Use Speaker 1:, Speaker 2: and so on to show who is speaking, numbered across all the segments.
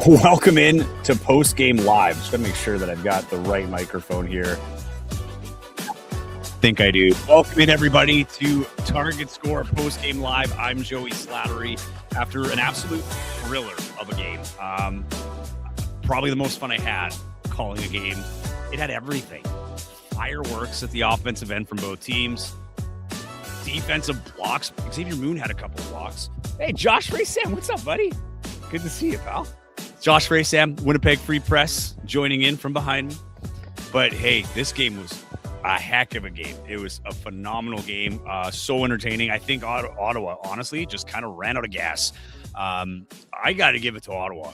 Speaker 1: Welcome in to Postgame Live. Just gotta make sure that I've got the right microphone here. Think I do. Welcome in, everybody, to Target Score Postgame Live. I'm Joey Slattery. After an absolute thriller of a game, probably the most fun I had calling a game. It had everything. Fireworks at the offensive end from both teams. Defensive blocks. Xavier Moon had a couple of blocks. Hey, Josh Ray Sam, what's up, buddy? Good to see you, pal. Josh Ray Sam, Winnipeg Free Press, joining in from behind me. But hey, this game was a heck of a game. It was a phenomenal game. So entertaining. I think Ottawa, honestly, just kind of ran out of gas. I got to give it to Ottawa.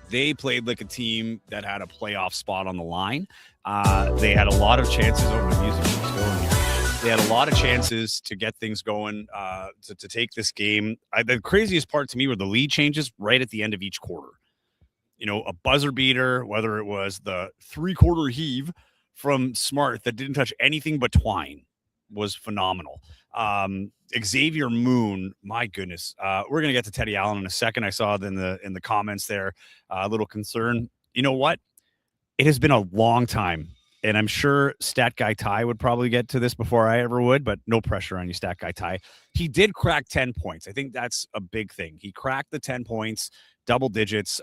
Speaker 1: They played like a team that had a playoff spot on the line. They had a lot of chances. Oh, my music is going here. They had a lot of chances to get things going, to take this game. The craziest part to me were the lead changes right at the end of each quarter. You know, a buzzer beater, whether it was the three-quarter heave from Smart that didn't touch anything but twine, was phenomenal. Xavier Moon, my goodness. We're going to get to Teddy Allen in a second. I saw it in the comments there, a little concern. You know what? It has been a long time, and I'm sure Stat Guy Ty would probably get to this before I ever would, but no pressure on you, Stat Guy Ty. He did crack 10 points. I think that's a big thing. He cracked the 10 points, double digits.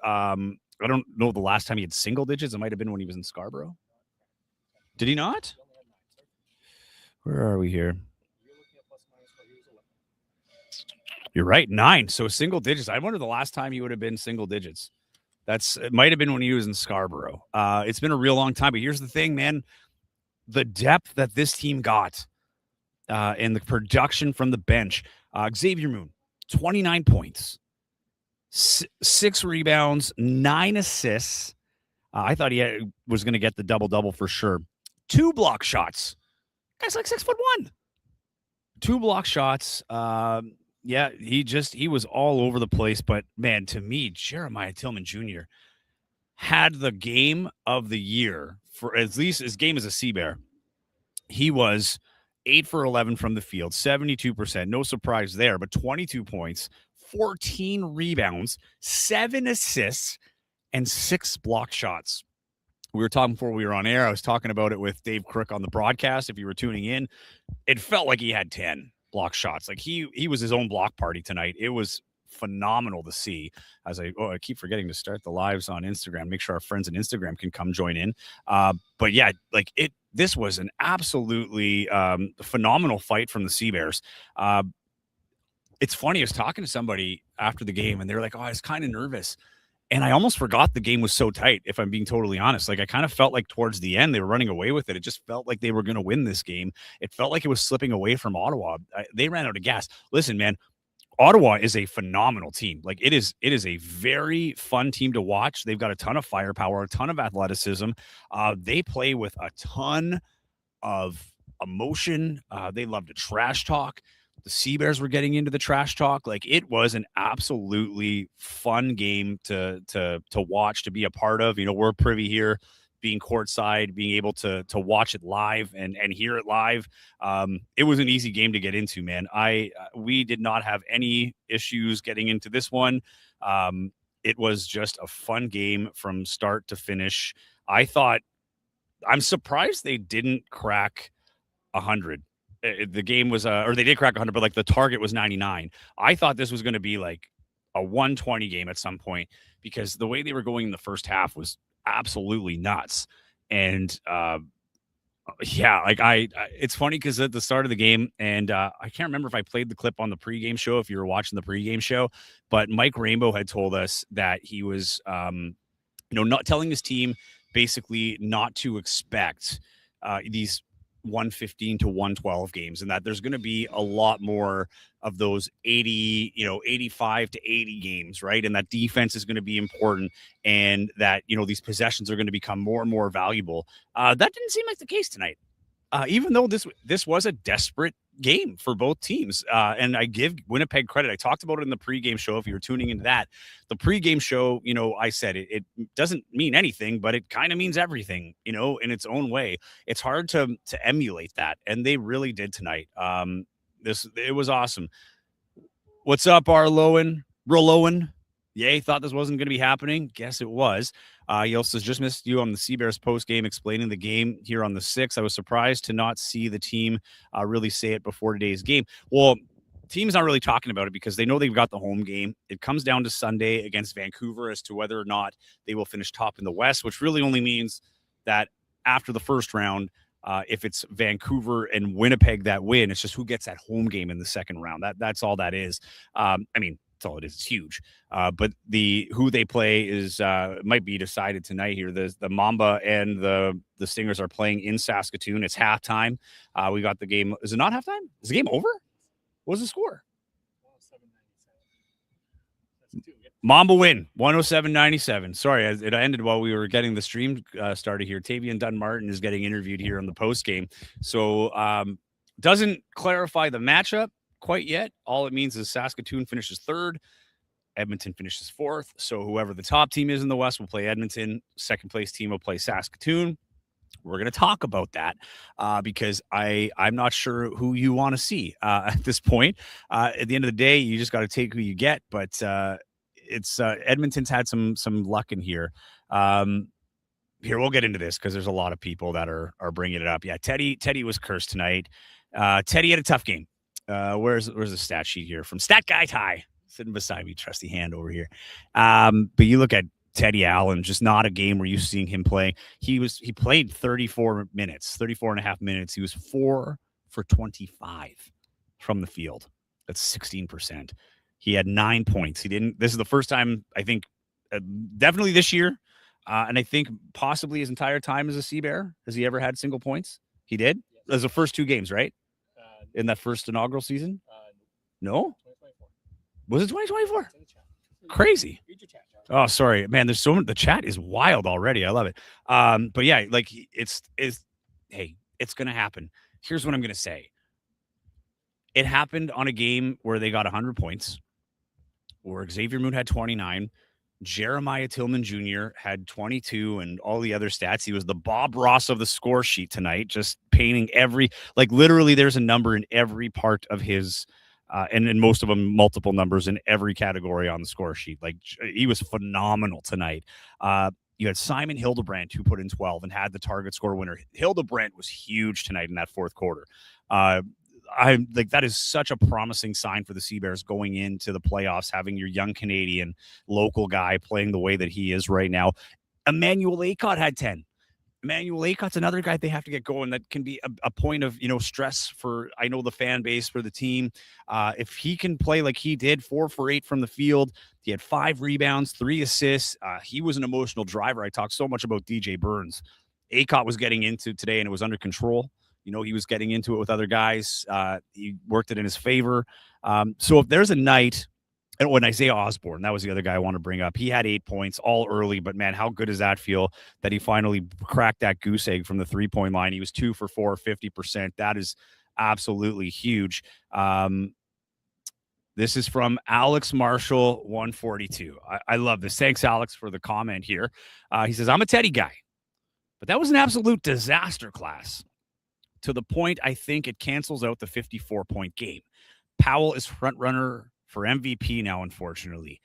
Speaker 1: I don't know the last time he had single digits. It might have been when he was in Scarborough. Did he not? Where are we here? You're right, 9. So single digits. I wonder the last time he would have been single digits. It might have been when he was in Scarborough. It's been a real long time. But here's the thing, man. The depth that this team got and the production from the bench. Xavier Moon, 29 points. 6 rebounds, 9 assists. I thought he was going to get the double-double for sure. 2 block shots. Guy's like 6'1". 2 block shots. Yeah, he was all over the place. But, man, to me, Jeremiah Tillman Jr. had the game of the year for at least his game as a Sea Bear. He was 8 for 11 from the field, 72%. No surprise there, but 22 points. 14 rebounds, 7 assists, and 6 block shots. We were talking before we were on air. I was talking about it with Dave Crook on the broadcast. If you were tuning in, it felt like he had 10 block shots. Like he was his own block party tonight. It was phenomenal to see. As I keep forgetting to start the lives on Instagram. Make sure our friends on Instagram can come join in. But yeah, like this was an absolutely phenomenal fight from the Sea Bears. It's funny, I was talking to somebody after the game, and they were like, oh, I was kind of nervous. And I almost forgot the game was so tight, if I'm being totally honest. Like, I kind of felt like towards the end, they were running away with it. It just felt like they were going to win this game. It felt like it was slipping away from Ottawa. They ran out of gas. Listen, man, Ottawa is a phenomenal team. Like, it is a very fun team to watch. They've got a ton of firepower, a ton of athleticism. They play with a ton of emotion. They love to trash talk. The Sea Bears were getting into the trash talk. Like, it was an absolutely fun game to watch, to be a part of. You know, we're privy here, being courtside, being able to watch it live and hear it live. It was an easy game to get into, man. We did not have any issues getting into this one. It was just a fun game from start to finish. I'm surprised they didn't crack 100. The game was, or they did crack 100, but like the target was 99. I thought this was going to be like a 120 game at some point because the way they were going in the first half was absolutely nuts. And yeah, like it's funny because at the start of the game, and I can't remember if I played the clip on the pregame show, if you were watching the pregame show, but Mike Rainbow had told us that he was, not telling his team basically not to expect these 115 to 112 games, and that there's going to be a lot more of those 85 to 80 games, right? And that defense is going to be important, and that, these possessions are going to become more and more valuable. That didn't seem like the case tonight. Even though this was a desperate game for both teams. And I give Winnipeg credit. I talked about it in the pregame show. If you were tuning into that, the pregame show, I said it doesn't mean anything, but it kind of means everything, in its own way. It's hard to emulate that. And they really did tonight. It was awesome. What's up, Arlowen? Rolowen? Yay, thought this wasn't going to be happening. Guess it was. He also just missed you on the Seabears post game explaining the game here on the 6th. I was surprised to not see the team really say it before today's game. Well, team's not really talking about it because they know they've got the home game. It comes down to Sunday against Vancouver as to whether or not they will finish top in the West, which really only means that after the first round, if it's Vancouver and Winnipeg that win, it's just who gets that home game in the second round. That's all that is. I mean, that's all it is. It's huge. But who they play is might be decided tonight here. The Mamba and the Stingers are playing in Saskatoon. It's halftime. We got the game. Is it not halftime? Is the game over? What was the score? Mamba win, 107-97. Sorry, it ended while we were getting the stream started here. Tavian Dunn-Martin is getting interviewed here on the post game. So doesn't clarify the matchup quite yet. All it means is Saskatoon finishes third. Edmonton finishes fourth. So whoever the top team is in the West will play Edmonton. Second place team will play Saskatoon. We're going to talk about that because I'm not sure who you want to see at this point. At the end of the day, you just got to take who you get. But it's Edmonton's had some luck in here. Here, we'll get into this because there's a lot of people that are bringing it up. Yeah, Teddy was cursed tonight. Teddy had a tough game. Where's the stat sheet here from Stat Guy Ty sitting beside me, trusty hand over here. But you look at Teddy Allen, just not a game where you're seeing him play. He played 34 and a half minutes. He was 4 for 25 from the field. That's 16%. He had 9 points. This is the first time, I think, definitely this year. And I think possibly his entire time as a Sea Bear. Has he ever had single points? He did? Yes. It was the first 2 games, right? In that first inaugural season? No? 2024. Was it 2024? Crazy. Oh, sorry, man. There's so much. The chat is wild already. I love it. But yeah, like hey, it's gonna happen. Here's what I'm gonna say. It happened on a game where they got 100 points, where Xavier Moon had 29, Jeremiah Tillman Jr. had 22, and all the other stats. He was the Bob Ross of the score sheet tonight, just painting literally there's a number in every part of his and most of them multiple numbers in every category on the score sheet. Like, he was phenomenal tonight. You had Simon Hildebrandt, who put in 12 and had the target score winner. Hildebrandt was huge tonight in that fourth quarter. That is such a promising sign for the Sea Bears going into the playoffs, having your young Canadian local guy playing the way that he is right now. Emmanuel Aycott had 10. Emmanuel Aycott's another guy they have to get going. That can be a point of, stress for, I know, the fan base, for the team. If he can play like he did, 4 for 8 from the field, he had 5 rebounds, 3 assists. He was an emotional driver. I talked so much about DJ Burns. Aycott was getting into today, and it was under control. He was getting into it with other guys. He worked it in his favor. So if there's a night, and when Isaiah Osborne, that was the other guy I want to bring up. He had 8 points all early, but man, how good does that feel that he finally cracked that goose egg from the 3-point line? He was 2 for 4, 50%. That is absolutely huge. This is from Alex Marshall, 142. I love this. Thanks, Alex, for the comment here. He says, I'm a Teddy guy, but that was an absolute disaster class, to the point I think it cancels out the 54-point game. Powell is front runner for MVP now, unfortunately.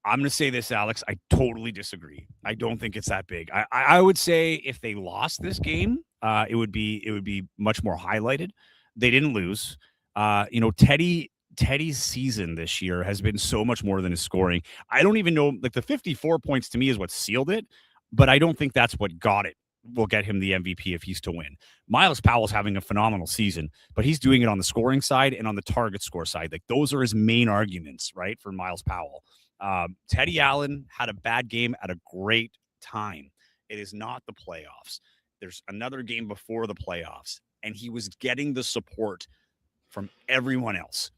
Speaker 1: I'm going to say this, Alex. I totally disagree. I don't think it's that big. I would say if they lost this game, it would be much more highlighted. They didn't lose. Teddy's season this year has been so much more than his scoring. I don't even know, like, the 54 points to me is what sealed it, but I don't think that's what got it. Will get him the MVP if he's to win. Miles Powell's having a phenomenal season, but he's doing it on the scoring side and on the target score side. Like, those are his main arguments, right, for Miles Powell. Teddy Allen had a bad game at a great time. It is not the playoffs. There's another game before the playoffs, and he was getting the support from everyone else.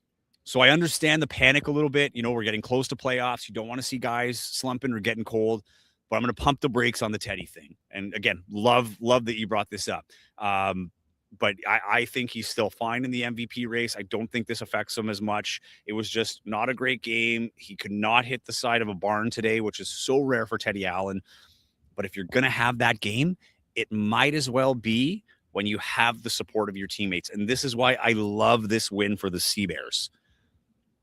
Speaker 1: So I understand the panic a little bit. We're getting close to playoffs. You don't want to see guys slumping or getting cold. But I'm going to pump the brakes on the Teddy thing. And again, love that you brought this up. But I think he's still fine in the MVP race. I don't think this affects him as much. It was just not a great game. He could not hit the side of a barn today, which is so rare for Teddy Allen. But if you're going to have that game, it might as well be when you have the support of your teammates. And this is why I love this win for the Sea Bears.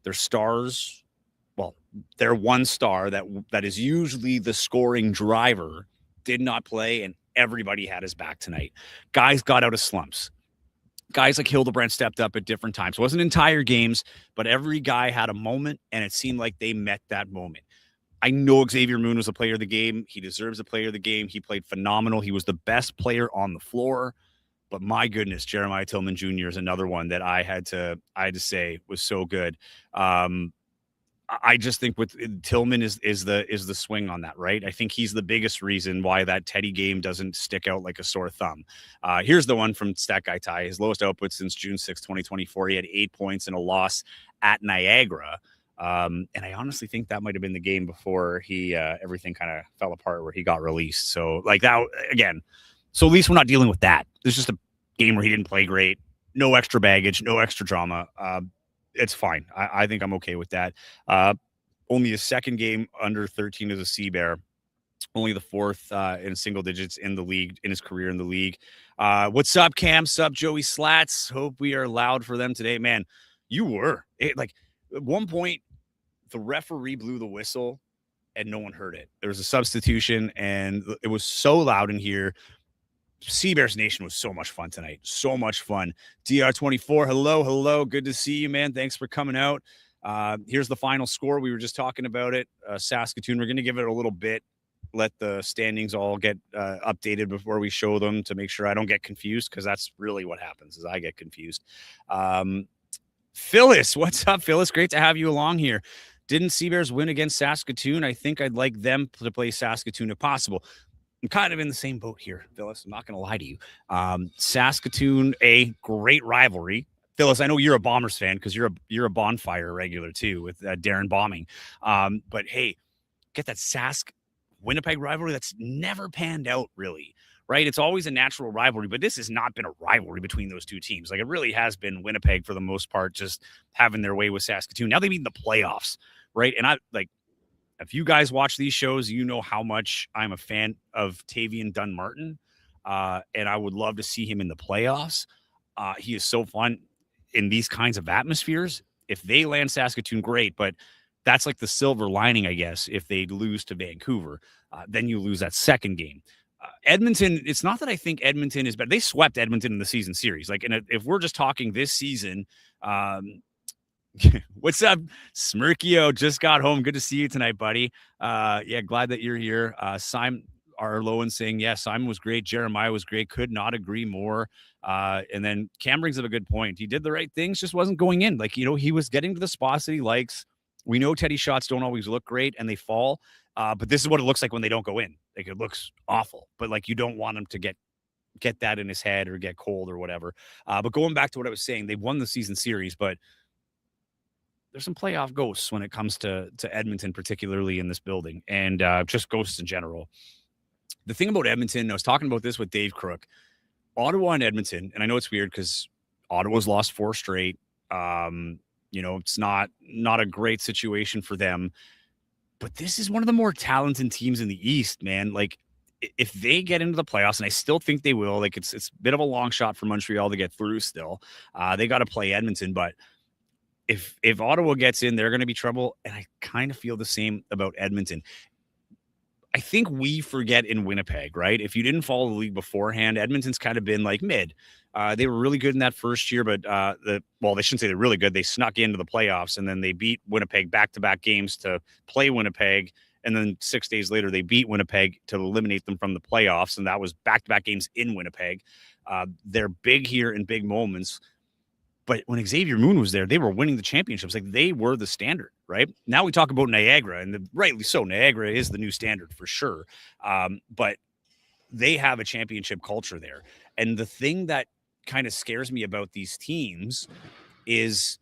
Speaker 1: Their stars, well, their one star that is usually the scoring driver did not play, and everybody had his back tonight. Guys got out of slumps. Guys like Hildebrand stepped up at different times. It wasn't entire games, but every guy had a moment, and it seemed like they met that moment. I know Xavier Moon was a player of the game. He deserves a player of the game. He played phenomenal. He was the best player on the floor. But my goodness, Jeremiah Tillman Jr. is another one that I had to say was so good. I just think with Tillman is the swing on that, right? I think he's the biggest reason why that Teddy game doesn't stick out like a sore thumb. Here's the one from Stat Guy Ty. His lowest output since June 6, 2024. He had 8 points in a loss at Niagara. And I honestly think that might have been the game before he everything kind of fell apart where he got released. So like that again. So at least we're not dealing with that. There's just a game where he didn't play great. No extra baggage, no extra drama. It's fine. I think I'm okay with that. Only a second game under 13 as a Sea Bear. Only the fourth in single digits in the league, in his career in the league. What's up, Cam? Sup, Joey Slats? Hope we are loud for them today. Man, you were. Like, at one point, the referee blew the whistle and no one heard it. There was a substitution, and it was so loud in here. Sea Bears Nation was so much fun tonight. So much fun. DR24, hello. Good to see you, man. Thanks for coming out. Here's the final score. We were just talking about it. Saskatoon, we're going to give it a little bit. Let the standings all get updated before we show them to make sure I don't get confused, because that's really what happens is I get confused. Phyllis, what's up, Phyllis? Great to have you along here. Didn't Sea Bears win against Saskatoon? I think I'd like them to play Saskatoon if possible. I'm kind of in the same boat here, Phyllis. I'm not going to lie to you. Saskatoon, a great rivalry. Phyllis, I know you're a Bombers fan because you're a bonfire regular too with Darren bombing. But hey, get that Sask-Winnipeg rivalry that's never panned out really, right? It's always a natural rivalry, but this has not been a rivalry between those two teams. Like it really has been Winnipeg for the most part, just having their way with Saskatoon. Now they meet in the playoffs, right? And I like. If you guys watch these shows, you know how much I'm a fan of Tavian Dunn-Martin, and I would love to see him in the playoffs. He is so fun in these kinds of atmospheres. If they land Saskatoon, great, but that's like the silver lining, I guess, if they lose to Vancouver. Then you lose that second game. Edmonton, it's not that I think Edmonton is better. They swept Edmonton in the season series. Like, if we're just talking this season, what's up, Smirkio? Just got home. Good to see you tonight, buddy. Yeah, glad that you're here. Simon Arlowan saying, yeah, Simon was great. Jeremiah was great. Could not agree more. And then Cam brings up a good point. He did the right things, just wasn't going in. Like, he was getting to the spots that he likes. We know Teddy shots don't always look great and they fall. But this is what it looks like when they don't go in. Like, it looks awful, but like, you don't want him to get that in his head or get cold or whatever. But going back to what I was saying, they won the season series, but there's some playoff ghosts when it comes to Edmonton, particularly in this building, and just ghosts in general. The thing about Edmonton, I was talking about this with Dave Crook, Ottawa and Edmonton, and I know it's weird because Ottawa's lost 4 straight. It's not a great situation for them, but this is one of the more talented teams in the East, man. Like, if they get into the playoffs, and I still think they will, like it's a bit of a long shot for Montreal to get through still. They got to play Edmonton, but if Ottawa gets in, they're going to be trouble. And I kind of feel the same about Edmonton. I think we forget in Winnipeg, right? If you didn't follow the league beforehand, Edmonton's kind of been like mid. They were really good in that first year, but they shouldn't say they're really good. They snuck into the playoffs, and then they beat Winnipeg back-to-back games to play Winnipeg. And then 6 days later, they beat Winnipeg to eliminate them from the playoffs. And that was back-to-back games in Winnipeg. They're big here in big moments. But when Xavier Moon was there, they were winning the championships. Like, they were the standard, right? Now we talk about Niagara, and rightly so. Niagara is the new standard for sure. But they have a championship culture there. And the thing that kind of scares me about these teams is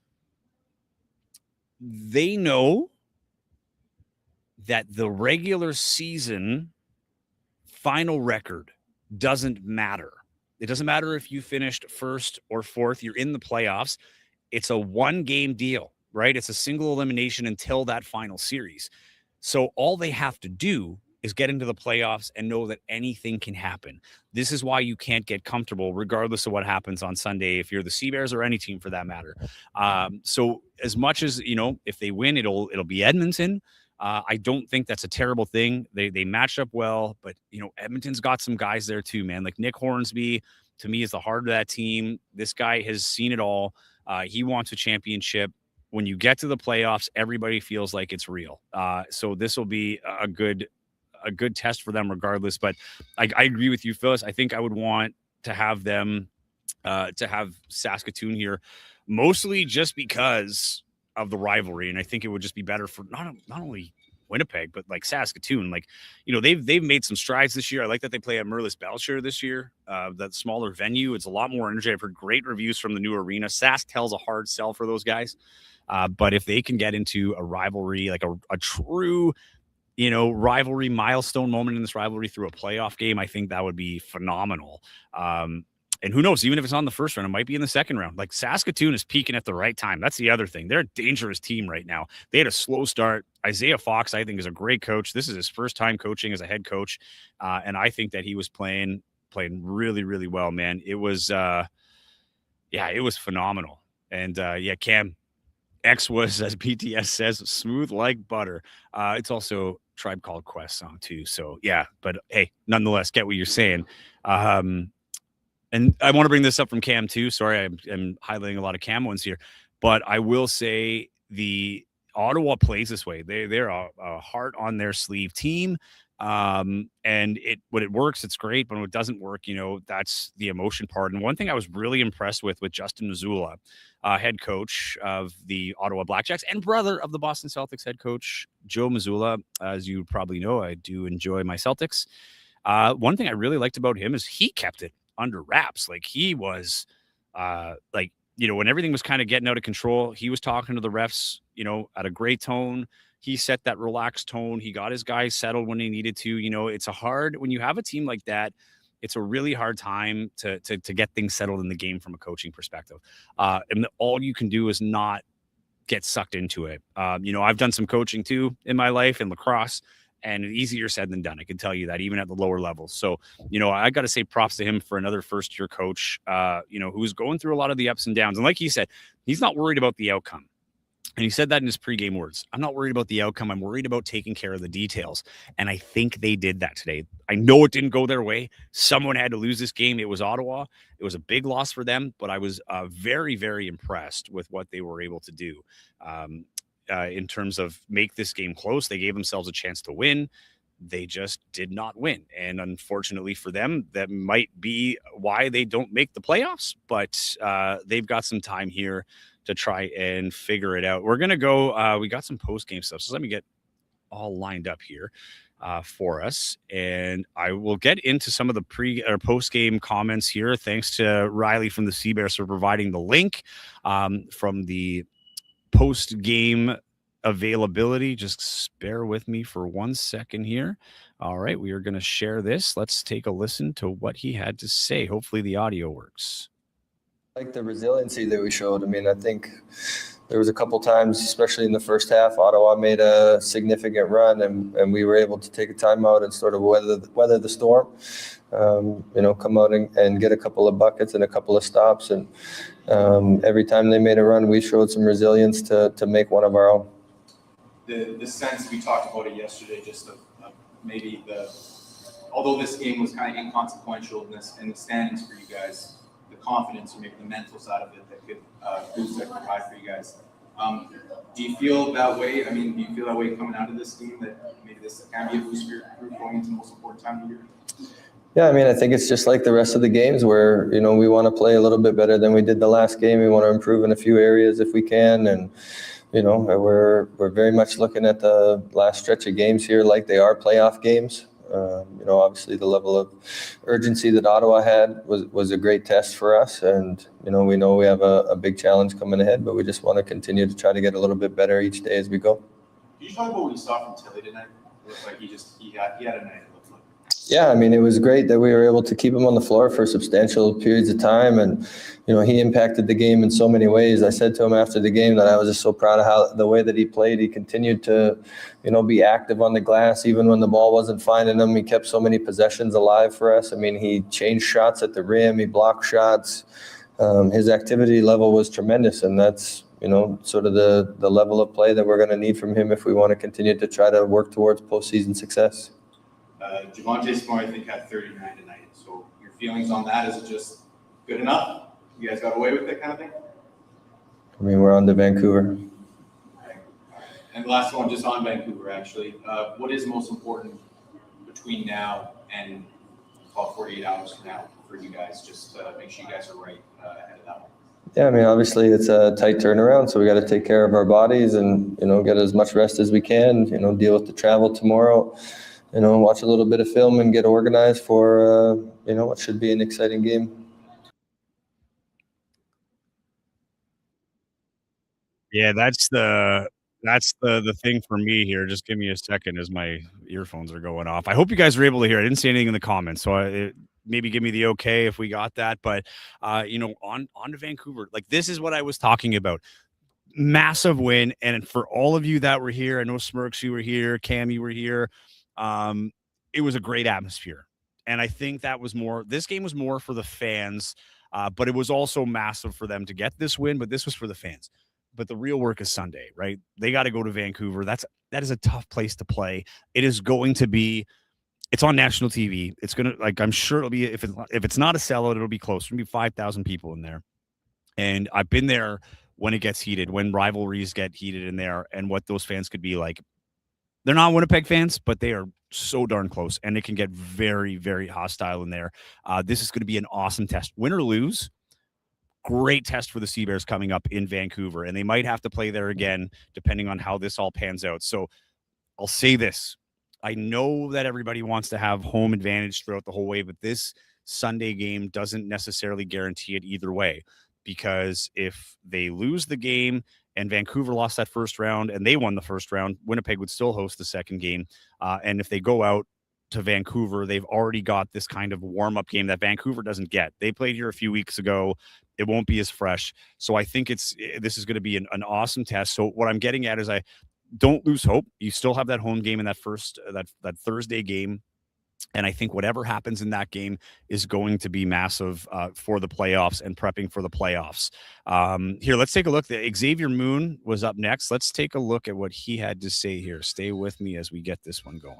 Speaker 1: they know that the regular season final record doesn't matter. It doesn't matter if you finished first or fourth. You're in the playoffs. It's a one-game deal, right? It's a single elimination until that final series. So all they have to do is get into the playoffs and know that anything can happen. This is why you can't get comfortable, regardless of what happens on Sunday, if you're the Sea Bears or any team for that matter. So as much as, if they win, it'll be Edmonton. I don't think that's a terrible thing. They match up well, but Edmonton's got some guys there too, man. Like Nick Hornsby, to me, is the heart of that team. This guy has seen it all. He wants a championship. When you get to the playoffs, everybody feels like it's real. So this will be a good test for them regardless. But I agree with you, Phyllis. I think I would want to have them to have Saskatoon here, mostly just because of the rivalry. And I think it would just be better for not only Winnipeg, but like Saskatoon. Like, they've made some strides this year. I like that they play at Merlis Belcher this year. That smaller venue. It's a lot more energy. I've heard great reviews from the new arena. Sask tells a hard sell for those guys. But if they can get into a rivalry, like a true, rivalry milestone moment in this rivalry through a playoff game, I think that would be phenomenal. And who knows, even if it's on the first round, it might be in the second round. Like Saskatoon is peaking at the right time. That's the other thing. They're a dangerous team right now. They had a slow start. Isaiah Fox, I think, is a great coach. This is his first time coaching as a head coach. And I think that he was playing really, really well, man. It was, it was phenomenal. And Cam X was, as BTS says, smooth like butter. It's also Tribe Called Quest song too. So yeah, but hey, nonetheless, get what you're saying. And I want to bring this up from Cam too. Sorry, I'm highlighting a lot of Cam ones here, but I will say the Ottawa plays this way. They're a heart on their sleeve team. And when it works, it's great. But when it doesn't work, that's the emotion part. And one thing I was really impressed with Justin Mazzulla, head coach of the Ottawa Blackjacks and brother of the Boston Celtics head coach, Joe Mazzulla. As you probably know, I do enjoy my Celtics. One thing I really liked about him is he kept it under wraps. Like he was when everything was kind of getting out of control, he was talking to the refs, at a great tone. He set that relaxed tone. He got his guys settled when he needed to. It's when you have a team like that, it's a really hard time to get things settled in the game from a coaching perspective. And all you can do is not get sucked into it. I've done some coaching too in my life in lacrosse, and easier said than done. I can tell you that, even at the lower levels. So, I got to say props to him for another first-year coach, who's going through a lot of the ups and downs. And like he said, he's not worried about the outcome. And he said that in his pregame words. I'm not worried about the outcome. I'm worried about taking care of the details. And I think they did that today. I know it didn't go their way. Someone had to lose this game. It was Ottawa. It was a big loss for them, but I was very, very impressed with what they were able to do. In terms of make this game close. They gave themselves a chance to win. They just did not win. And unfortunately for them, that might be why they don't make the playoffs, but they've got some time here to try and figure it out. We're going to go, we got some post-game stuff. So let me get all lined up here for us. And I will get into some of the pre or post-game comments here. Thanks to Riley from the Sea Bears for providing the link from the post-game availability. Just bear with me for 1 second here. All right, we are going to share this. Let's take a listen to what he had to say. Hopefully the audio works.
Speaker 2: Like the resiliency that we showed. I mean, I think there was a couple times, especially in the first half, Ottawa made a significant run, and we were able to take a timeout and sort of weather the storm. Come out and get a couple of buckets and a couple of stops. And every time they made a run, we showed some resilience to make one of our own.
Speaker 3: The sense we talked about it yesterday, just of maybe although this game was kind of inconsequential in the standings for you guys, the confidence or maybe the mental side of it that could boost that high for you guys. Do you feel that way? I mean, do you feel that way coming out of this game, that maybe this can be a boost for your group going into the most important time of the year?
Speaker 2: Yeah, I mean, I think it's just like the rest of the games where, we want to play a little bit better than we did the last game. We want to improve in a few areas if we can. And, we're very much looking at the last stretch of games here like they are playoff games. Obviously the level of urgency that Ottawa had was a great test for us. And, we know we have a big challenge coming ahead, but we just want to continue to try to get a little bit better each day as we go.
Speaker 3: Can you talk about what you saw from Tilly tonight? It looked like he had a night, it looked like.
Speaker 2: Yeah, I mean, it was great that we were able to keep him on the floor for substantial periods of time. And, he impacted the game in so many ways. I said to him after the game that I was just so proud of how the way that he played. He continued to, be active on the glass, even when the ball wasn't finding him. He kept so many possessions alive for us. I mean, he changed shots at the rim. He blocked shots. His activity level was tremendous. And that's, sort of the level of play that we're going to need from him if we want to continue to try to work towards postseason success.
Speaker 3: Javonte Smart, I think, had 39 tonight. So your feelings on that, is it just good enough? You guys got away with it kind of thing?
Speaker 2: I mean, we're on to Vancouver.
Speaker 3: Okay. And the last one, just on Vancouver, actually. What is most important between now and about 48 hours from now for you guys? Just make sure you guys are right ahead of that one.
Speaker 2: Yeah, I mean, obviously it's a tight turnaround, so we got to take care of our bodies and, get as much rest as we can, deal with the travel tomorrow. Watch a little bit of film and get organized for, what should be an exciting game.
Speaker 1: Yeah, that's the thing for me here. Just give me a second as my earphones are going off. I hope you guys were able to hear. I didn't see anything in the comments, so maybe give me the okay if we got that. But on to Vancouver. Like, this is what I was talking about. Massive win, and for all of you that were here, I know Smirks, you were here, Cam, you were here. It was a great atmosphere, and I think that was more. This game was more for the fans, but it was also massive for them to get this win. But this was for the fans. But the real work is Sunday, right? They got to go to Vancouver. That is a tough place to play. It is going to be. It's on national TV. It's gonna, like, I'm sure it'll be, if it's not a sellout, it'll be close. There'll be 5,000 people in there. And I've been there when it gets heated, when rivalries get heated in there, and what those fans could be like. They're not Winnipeg fans, but they are so darn close, and it can get very, very hostile in there. This is going to be an awesome test. Win or lose, great test for the Sea Bears coming up in Vancouver, and they might have to play there again, depending on how this all pans out. So I'll say this. I know that everybody wants to have home advantage throughout the whole way, but this Sunday game doesn't necessarily guarantee it either way, because if they lose the game and Vancouver lost that first round and they won the first round, Winnipeg would still host the second game. And if they go out to Vancouver, they've already got this kind of warm-up game that Vancouver doesn't get. They played here a few weeks ago. It won't be as fresh. So I think this is going to be an awesome test. So what I'm getting at is, I don't lose hope. You still have that home game in that first that Thursday game. And I think whatever happens in that game is going to be massive for the playoffs and prepping for the playoffs. Here, let's take a look. Xavier Moon was up next. Let's take a look at what he had to say here. Stay with me as we get this one going.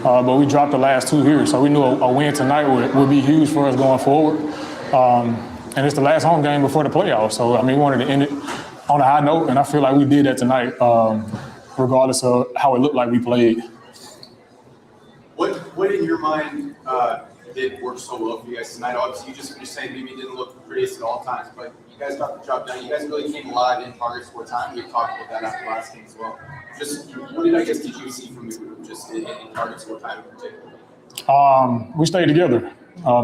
Speaker 4: But we dropped the last two here, so we knew a win tonight would be huge for us going forward. And it's the last home game before the playoffs, so, I mean, we wanted to end it on a high note, and I feel like we did that tonight, regardless of how it looked like we played.
Speaker 3: What in your mind did work so well for you guys tonight? Obviously, you're saying maybe it didn't look prettiest at all times, but you guys got the job done. You guys really came alive in target score time. We talked about that after last game as well. Just what did you see from the group, just in target score time in particular?
Speaker 4: We stayed together.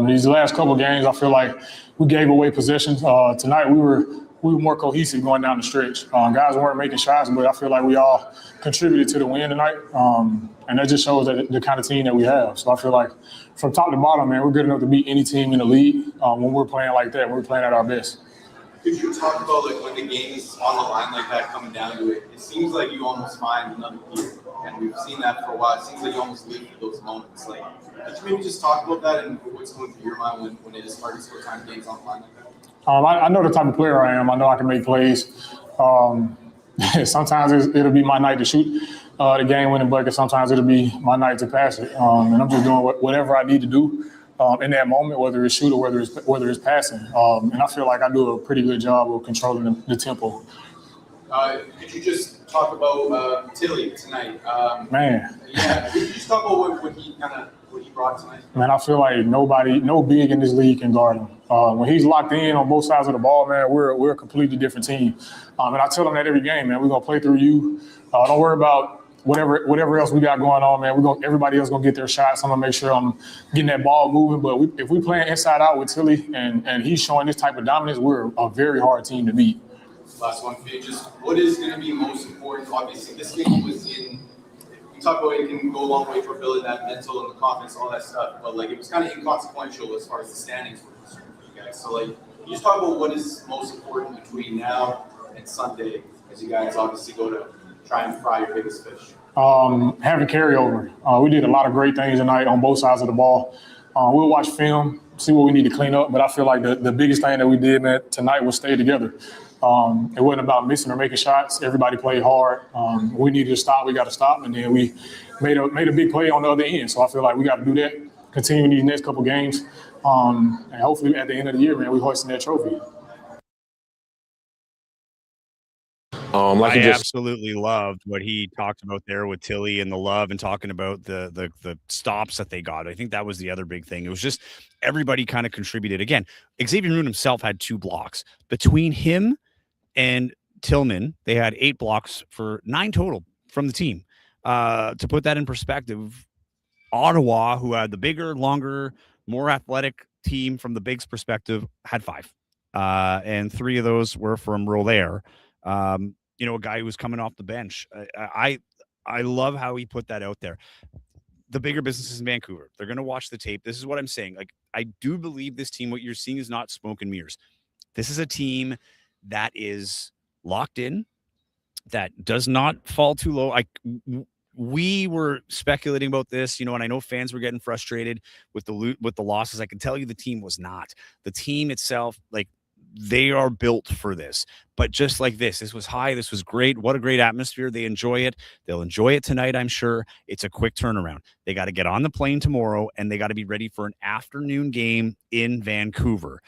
Speaker 4: These last couple of games, I feel like we gave away possessions. Tonight, we were more cohesive going down the stretch. Guys weren't making shots, but I feel like we all contributed to the win tonight. And that just shows that the kind of team that we have. So I feel like from top to bottom, man, we're good enough to beat any team in the league when we're playing like that. We're playing at our best.
Speaker 3: Could you talk about, like, when the game is on the line like that, coming down to it? It seems like you almost find another gear, and we've seen that for a while. It seems like you almost live for those moments. Like, could you maybe just talk about that and what's going through your mind when it is target score time games on the line like that?
Speaker 4: I know the type of player I am. I know I can make plays. Sometimes it'll be my night to shoot the game-winning bucket. Sometimes it'll be my night to pass it, and I'm just doing whatever I need to do in that moment, whether it's shoot or whether it's passing. And I feel like I do a pretty good job of controlling the tempo.
Speaker 3: Could you just talk about Tilly tonight?
Speaker 4: Man.
Speaker 3: Yeah. Could you just talk about what he brought tonight?
Speaker 4: Man, I feel like no big in this league can guard him. When he's locked in on both sides of the ball, man, we're a completely different team. And I tell him that every game, man. We're gonna play through you. Don't worry about whatever else we got going on, man. Everybody else gonna get their shots. I'm gonna make sure I'm getting that ball moving. But if we playing inside out with Tilly and he's showing this type of dominance, we're a very hard team to beat.
Speaker 3: Last one for you. Just what is going to be most important? Obviously, this game was in talk about it can go a long way for building that mental and the confidence, all that stuff. But like, it was kind of inconsequential as far as the standings were concerned for you guys. So like, can you just talk about what is most important between now and Sunday, as you guys obviously go to try and fry your biggest fish?
Speaker 4: Having carryover. We did a lot of great things tonight on both sides of the ball. We'll watch film, see what we need to clean up. But I feel like the biggest thing that we did, man, tonight was stay together. It wasn't about missing or making shots. Everybody played hard. We needed to stop. We got to stop. And then we made a big play on the other end. So I feel like we got to do that, continue these next couple games. And hopefully at the end of the year, man, we hoisting that trophy.
Speaker 1: I absolutely loved what he talked about there with Tilly and the love and talking about the stops that they got. I think that was the other big thing. It was just everybody kind of contributed. Again, Xavier Moon himself had 2 blocks. Between him and Tillman, they had 8 blocks for 9 total from the team. To put that in perspective, Ottawa, who had the bigger, longer, more athletic team from the Bigs perspective, had 5. And 3 of those were from Rollaire. A guy who was coming off the bench. I love how he put that out there. The bigger businesses in Vancouver, they're going to watch the tape. This is what I'm saying. Like, I do believe this team, what you're seeing is not smoke and mirrors. This is a team that is locked in, that does not fall too low. We were speculating about this, and I know fans were getting frustrated with the losses. I can tell you the team was not. The team itself, like, they are built for this. But just like this was high. This was great. What a great atmosphere. They enjoy it. They'll enjoy it tonight, I'm sure. It's a quick turnaround. They got to get on the plane tomorrow, and they got to be ready for an afternoon game in Vancouver.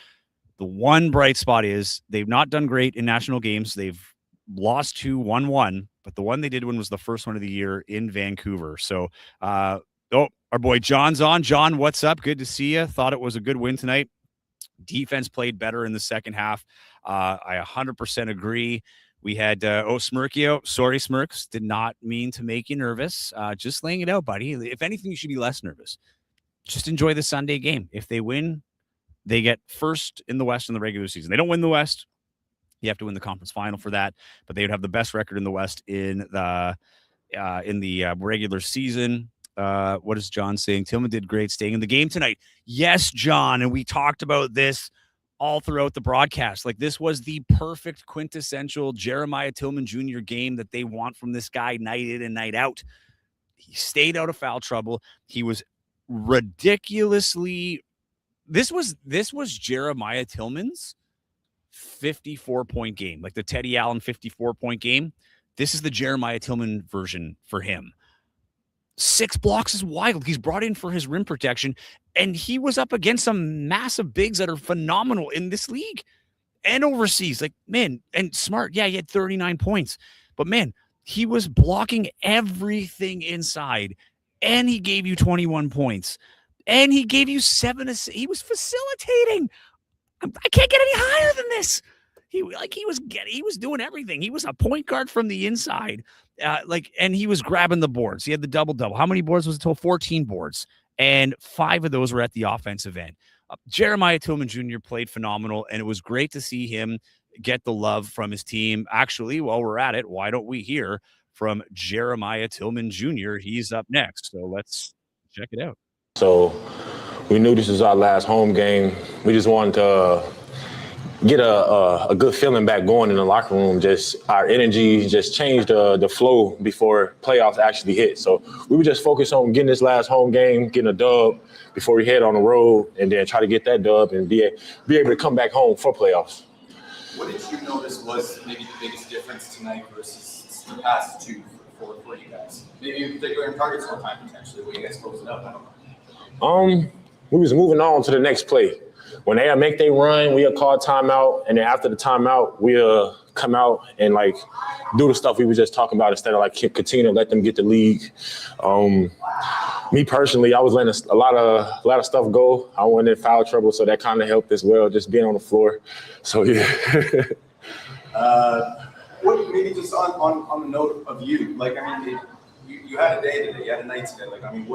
Speaker 1: The one bright spot is they've not done great in national games. They've lost 2, won 1, but the one they did win was the first one of the year in Vancouver. So, our boy John's on. John, what's up? Good to see you. Thought it was a good win tonight. Defense played better in the second half. I 100% agree. We had, Smirkio. Sorry, Smirks. Did not mean to make you nervous. Just laying it out, buddy. If anything, you should be less nervous. Just enjoy the Sunday game. If they win, they get first in the West in the regular season. They don't win the West. You have to win the conference final for that. But they would have the best record in the West in the regular season. What is John saying? Tillman did great staying in the game tonight. Yes, John. And we talked about this all throughout the broadcast. Like, this was the perfect quintessential Jeremiah Tillman Jr. game that they want from this guy night in and night out. He stayed out of foul trouble. He was ridiculously. This was Jeremiah Tillman's 54-point game, like the Teddy Allen 54-point game. This is the Jeremiah Tillman version for him. 6 blocks is wild. He's brought in for his rim protection, and he was up against some massive bigs that are phenomenal in this league and overseas. Like, man, and Smart, yeah, he had 39 points, but man, he was blocking everything inside, and he gave you 21 points, and he gave you 7 assists. He was facilitating. I can't get any higher than this. He was doing everything. He was a point guard from the inside. And he was grabbing the boards. He had the double-double. How many boards was it total? 14 boards. And 5 of those were at the offensive end. Jeremiah Tillman Jr. played phenomenal, and it was great to see him get the love from his team. Actually, while we're at it, why don't we hear from Jeremiah Tillman Jr.? He's up next, so let's check it out.
Speaker 5: So we knew this was our last home game. We just wanted to get a good feeling back going in the locker room. Just our energy just changed the flow before playoffs actually hit. So we were just focused on getting this last home game, getting a dub before we head on the road, and then try to get that dub and be able to come back home for playoffs.
Speaker 3: What did you notice was maybe the biggest difference tonight versus the past 2 for you guys? Maybe in particular in target score time potentially, where you guys closed it up. I don't know.
Speaker 5: We was moving on to the next play. When they make their run, we'll call timeout, and then after the timeout, we'll come out and like do the stuff we were just talking about instead of like continue to let them get the lead. Me personally, I was letting a lot of stuff go. I went in foul trouble, so that kind of helped as well, just being on the floor. So yeah.
Speaker 3: What maybe just on the note of you, like, I mean, you had a day today, you had a night today. Like, I mean,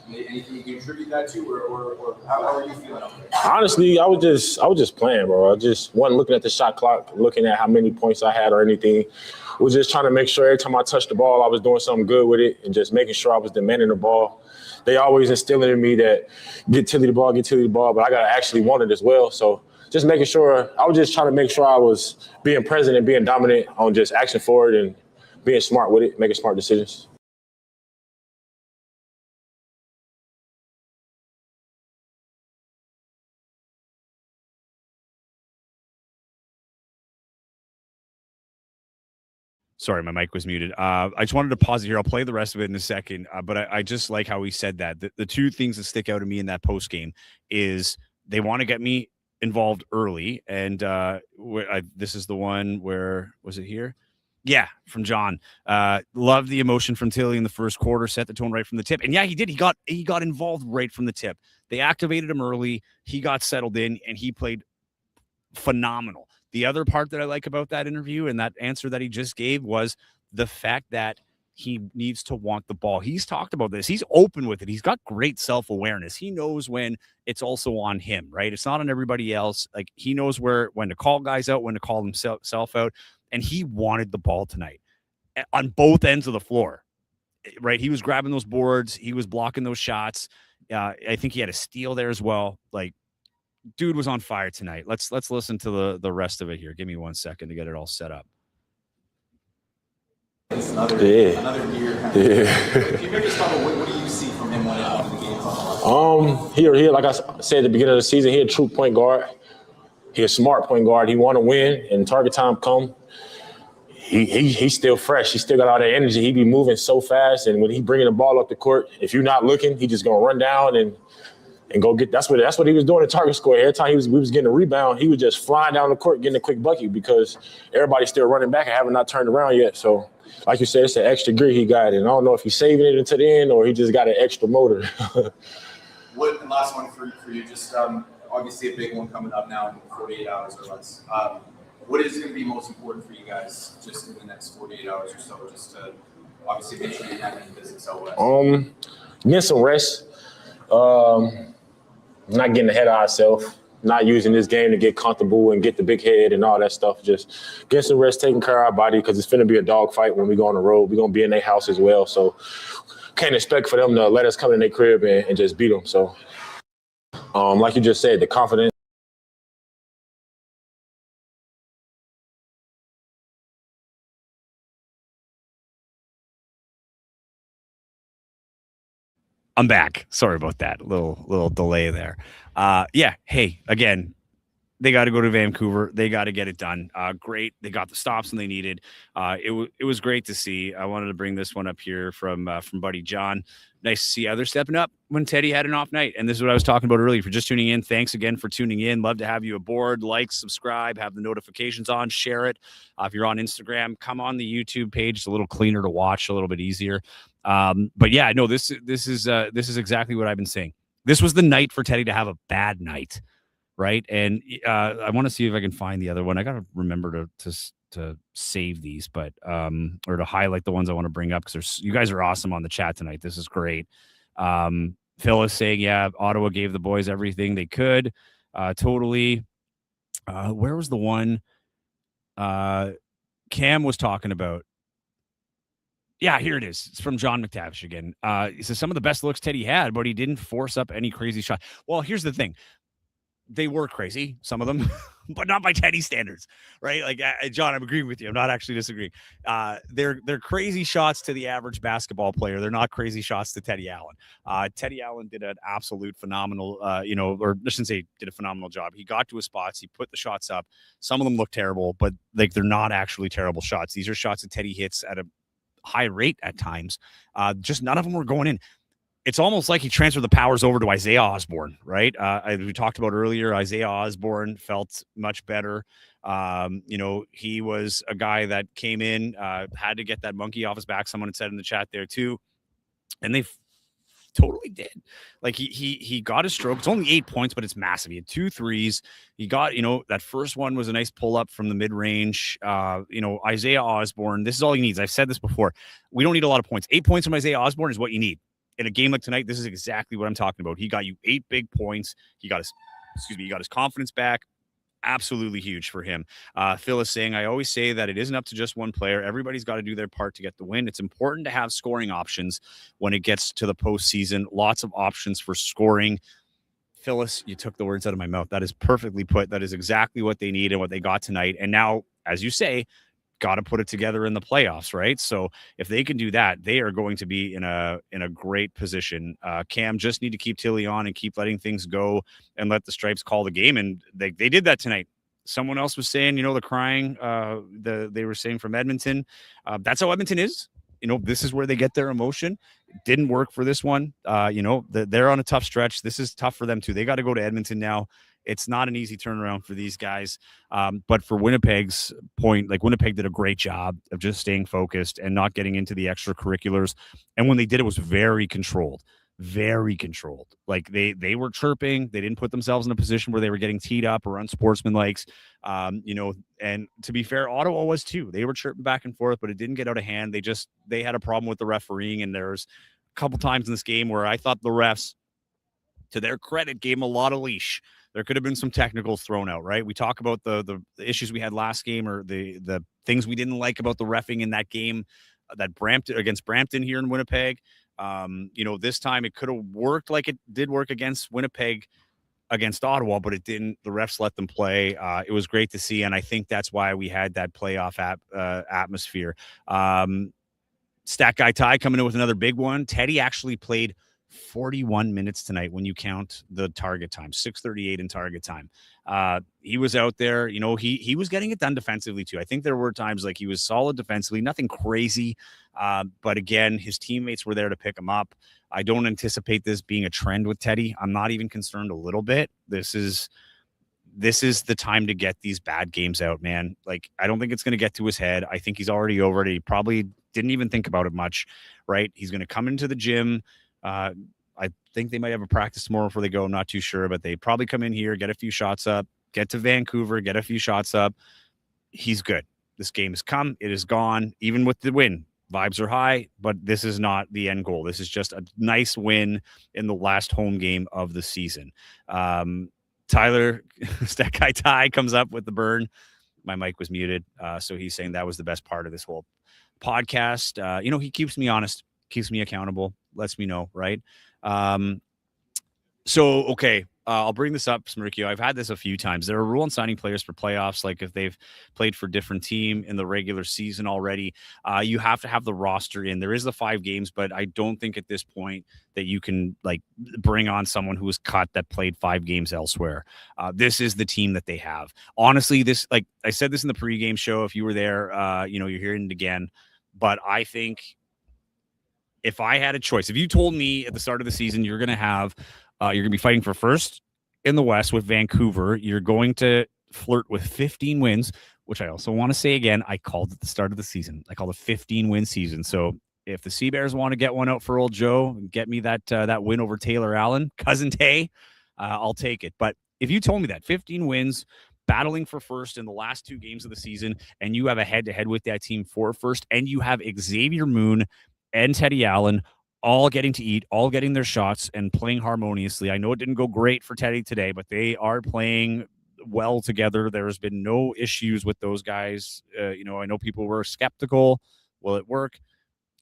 Speaker 3: anything you can attribute that to, or how are you feeling out there?
Speaker 5: Honestly, I was just playing, bro. I just wasn't looking at the shot clock, looking at how many points I had or anything. I was just trying to make sure every time I touched the ball, I was doing something good with it and just making sure I was demanding the ball. They always instilling in me that get Tilly the ball, but I got to actually want it as well. So just making sure, I was just trying to make sure I was being present and being dominant on just action forward and being smart with it, making smart decisions.
Speaker 1: Sorry, my mic was muted. I just wanted to pause it here. I'll play the rest of it in a second. But I just like how he said that. The two things that stick out to me in that post game is they want to get me involved early. And this is the one where, was it here? Yeah, from John. Love the emotion from Tilly in the first quarter, set the tone right from the tip. And yeah, he did. He got involved right from the tip. They activated him early. He got settled in, and he played phenomenal. The other part that I like about that interview and that answer that he just gave was the fact that he needs to want the ball. He's talked about this. He's open with it. He's got great self-awareness. He knows when it's also on him, right? It's not on everybody else. Like, he knows when to call guys out, when to call himself out. And he wanted the ball tonight on both ends of the floor, right? He was grabbing those boards. He was blocking those shots. I think he had a steal there as well. Like, dude was on fire tonight. Let's listen to the rest of it here. Give me 1 second to get it all set up.
Speaker 3: It's another year. Kind of. Can you maybe just talk about what do you see from him when it comes to the game?
Speaker 5: He like I said at the beginning of the season, he a true point guard. He a smart point guard. He want to win, and target time come. He's still fresh. He still got all that energy. He be moving so fast, and when he bringing the ball up the court, if you're not looking, he just gonna run down and go get. That's what he was doing at target score. Every time we was getting a rebound, he was just flying down the court getting a quick bucket because everybody's still running back and haven't not turned around yet. So, like you said, it's an extra gear he got, and I don't know if he's saving it into the end or he just got an extra motor.
Speaker 3: Last one for you, just obviously a big one coming up now in 48 hours or less. What is going to be most important for you guys just in the next 48 hours or so, just to obviously make sure you're having business out west?
Speaker 5: Get some rest. Not getting ahead of ourselves, not using this game to get comfortable and get the big head and all that stuff. Just get some rest, taking care of our body, because it's going to be a dogfight when we go on the road. We're going to be in their house as well. So can't expect for them to let us come in their crib and just beat them. So like you just said, the confidence.
Speaker 1: I'm back. Sorry about that. Little delay there. Yeah. Hey, again, they got to go to Vancouver. They got to get it done. Great. They got the stops when they needed. It was great to see. I wanted to bring this one up here from Buddy John. Nice to see others stepping up when Teddy had an off night. And this is what I was talking about earlier. If you're just tuning in, thanks again for tuning in. Love to have you aboard. Like, subscribe, have the notifications on, share it. If you're on Instagram, come on the YouTube page. It's a little cleaner to watch, a little bit easier. But yeah, no, this is exactly what I've been saying. This was the night for Teddy to have a bad night, right? And I want to see if I can find the other one. I got to remember to save these, but or to highlight the ones I want to bring up, because you guys are awesome on the chat tonight. This is great. Phil is saying, yeah, Ottawa gave the boys everything they could. Totally. Where was the one Cam was talking about? Yeah, here it is. It's from John McTavish again. He says some of the best looks Teddy had, but he didn't force up any crazy shot. Well, here's the thing. They were crazy, some of them, but not by Teddy standards, right? Like, John, I'm agreeing with you. I'm not actually disagreeing. They're crazy shots to the average basketball player. They're not crazy shots to Teddy Allen. Teddy Allen did an absolute phenomenal, or I shouldn't say did a phenomenal job. He got to his spots. He put the shots up. Some of them look terrible, but like, they're not actually terrible shots. These are shots that Teddy hits at a high rate at times. Just none of them were going in. It's almost like he transferred the powers over to Isaiah Osborne, right? We talked about earlier, Isaiah Osborne felt much better. He was a guy that came in, had to get that monkey off his back. Someone had said in the chat there too. And totally did. Like he got a stroke. It's only 8 points, but it's massive. He had 2 threes. He got, that first one was a nice pull up from the mid range. Isaiah Osborne, this is all he needs. I've said this before. We don't need a lot of points. 8 points from Isaiah Osborne is what you need. In a game like tonight, this is exactly what I'm talking about. He got you 8 big points. He got his confidence back. Absolutely huge for him. Phil is saying, I always say that it isn't up to just one player. Everybody's got to do their part to get the win. It's important to have scoring options when it gets to the postseason. Lots of options for scoring. Phyllis, you took the words out of my mouth. That is perfectly put. That is exactly what they need and what they got tonight. And now, as you say, got to put it together in the playoffs, right? So if they can do that, they are going to be in a great position. Cam just need to keep Tilly on and keep letting things go and let the Stripes call the game. And they did that tonight. Someone else was saying, the crying, they were saying from Edmonton. That's how Edmonton is. This is where they get their emotion. It didn't work for this one. They're on a tough stretch. This is tough for them too. They got to go to Edmonton now. It's not an easy turnaround for these guys. But for Winnipeg's point, like Winnipeg did a great job of just staying focused and not getting into the extracurriculars. And when they did, it was very controlled. Very controlled. Like they were chirping. They didn't put themselves in a position where they were getting teed up or unsportsmanlike. And to be fair, Ottawa was too. They were chirping back and forth, but it didn't get out of hand. They had a problem with the refereeing. And there's a couple times in this game where I thought the refs, to their credit, gave them a lot of leash. There could have been some technicals thrown out, right? We talk about the issues we had last game, or the things we didn't like about the reffing in that game that Brampton against Brampton here in Winnipeg. This time it could have worked like it did work against Winnipeg against Ottawa, but it didn't. The refs let them play. It was great to see, and I think that's why we had that playoff atmosphere. Stat Guy Ty coming in with another big one. Teddy actually played 41 minutes tonight when you count the target time, 6:38 in target time. He was out there, he was getting it done defensively too. I think there were times like he was solid defensively, nothing crazy. But again, his teammates were there to pick him up. I don't anticipate this being a trend with Teddy. I'm not even concerned a little bit. This is the time to get these bad games out, man. Like, I don't think it's going to get to his head. I think he's already over it. He probably didn't even think about it much, right? He's going to come into the gym. I think they might have a practice tomorrow before they go. I'm not too sure, but they probably come in here, get a few shots up, get to Vancouver, get a few shots up. He's good. This game has come. It is gone. Even with the win, vibes are high, but this is not the end goal. This is just a nice win in the last home game of the season. Tyler, Stat Guy Ty comes up with the burn. My mic was muted. So he's saying that was the best part of this whole podcast. He keeps me honest, keeps me accountable, lets me know, right? Okay, I'll bring this up, Smirkio. I've had this a few times. There are rule on signing players for playoffs. Like if they've played for a different team in the regular season already, you have to have the roster in. There is the 5 games, but I don't think at this point that you can like bring on someone who was cut that played 5 games elsewhere. This is the team that they have. Honestly, this, like I said this in the pregame show, if you were there, you're hearing it again. But I think if I had a choice, if you told me at the start of the season you're going to be fighting for first in the West with Vancouver, you're going to flirt with 15 wins, which I also want to say again, I called at the start of the season. I called a 15-win season. So if the Sea Bears want to get one out for old Joe and get me that win over Taylor Allen, Cousin Tay, I'll take it. But if you told me that 15 wins, battling for first in the last 2 games of the season, and you have a head-to-head with that team for first, and you have Xavier Moon and Teddy Allen all getting to eat, all getting their shots and playing harmoniously. I know it didn't go great for Teddy today, but they are playing well together. There's been no issues with those guys. I know people were skeptical. Will it work?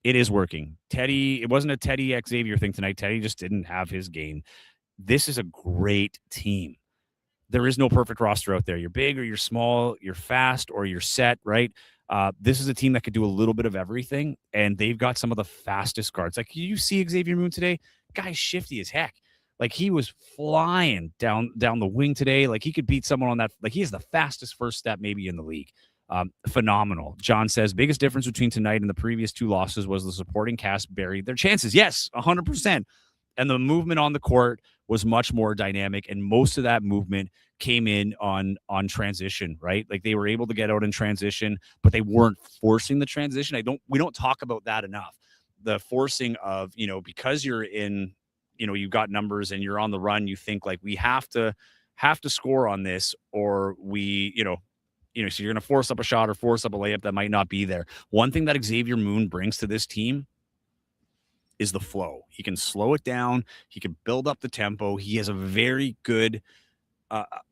Speaker 1: It is working. Teddy, it wasn't a Teddy Xavier thing tonight. Teddy just didn't have his game. This is a great team. There is no perfect roster out there. You're big or you're small, you're fast or you're set, right? This is a team that could do a little bit of everything, and they've got some of the fastest guards. Like, you see Xavier Moon today, guy's shifty as heck. Like, he was flying down the wing today. Like, he could beat someone on that. Like, he has the fastest first step maybe in the league. Phenomenal. John says, biggest difference between tonight and the previous 2 losses was the supporting cast buried their chances. Yes, 100%. And the movement on the court was much more dynamic, and most of that movement came in on transition, right? Like, they were able to get out in transition, but they weren't forcing the transition. We don't talk about that enough. The forcing of, because you're in you've got numbers and you're on the run, you think like we have to score on this, or we, so you're going to force up a shot or force up a layup that might not be there. One thing that Xavier Moon brings to this team is the flow. He can slow it down. He can build up the tempo. He has a very good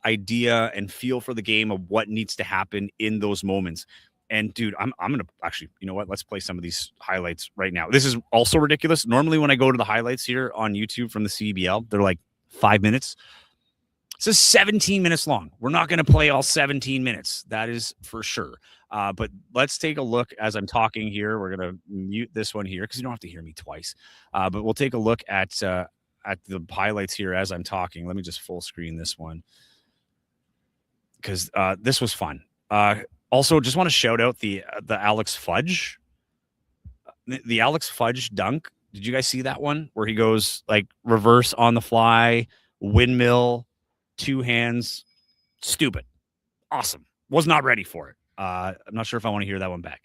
Speaker 1: idea and feel for the game of what needs to happen in those moments. And dude, I'm going to actually, you know what? Let's play some of these highlights right now. This is also ridiculous. Normally when I go to the highlights here on YouTube from the CBL, they're like 5 minutes. This is 17 minutes long. We're not going to play all 17 minutes. That is for sure. But let's take a look as I'm talking here. We're going to mute this one here because you don't have to hear me twice. But we'll take a look at the highlights here as I'm talking. Let me just full screen this one because this was fun. Also, just want to shout out the Alex Fudge. The Alex Fudge dunk. Did you guys see that one where he goes like reverse on the fly, windmill, two hands? Stupid. Awesome. Was not ready for it. I'm not sure if I want to hear that one back.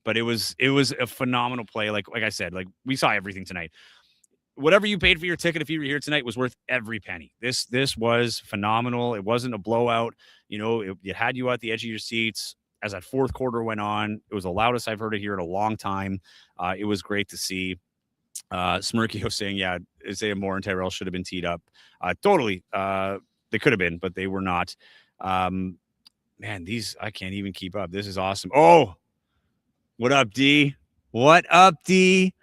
Speaker 1: But it was a phenomenal play. Like I said, like we saw everything tonight. Whatever you paid for your ticket, if you were here tonight, was worth every penny. This was phenomenal. It wasn't a blowout. It had you at the edge of your seats. As that fourth quarter went on, it was the loudest I've heard it here in a long time. It was great to see. Smirky was saying, yeah, Isaiah Moore and Tyrell should have been teed up. Totally. They could have been, but they were not. Man, I can't even keep up. This is awesome. Oh, what up, D? What up, D?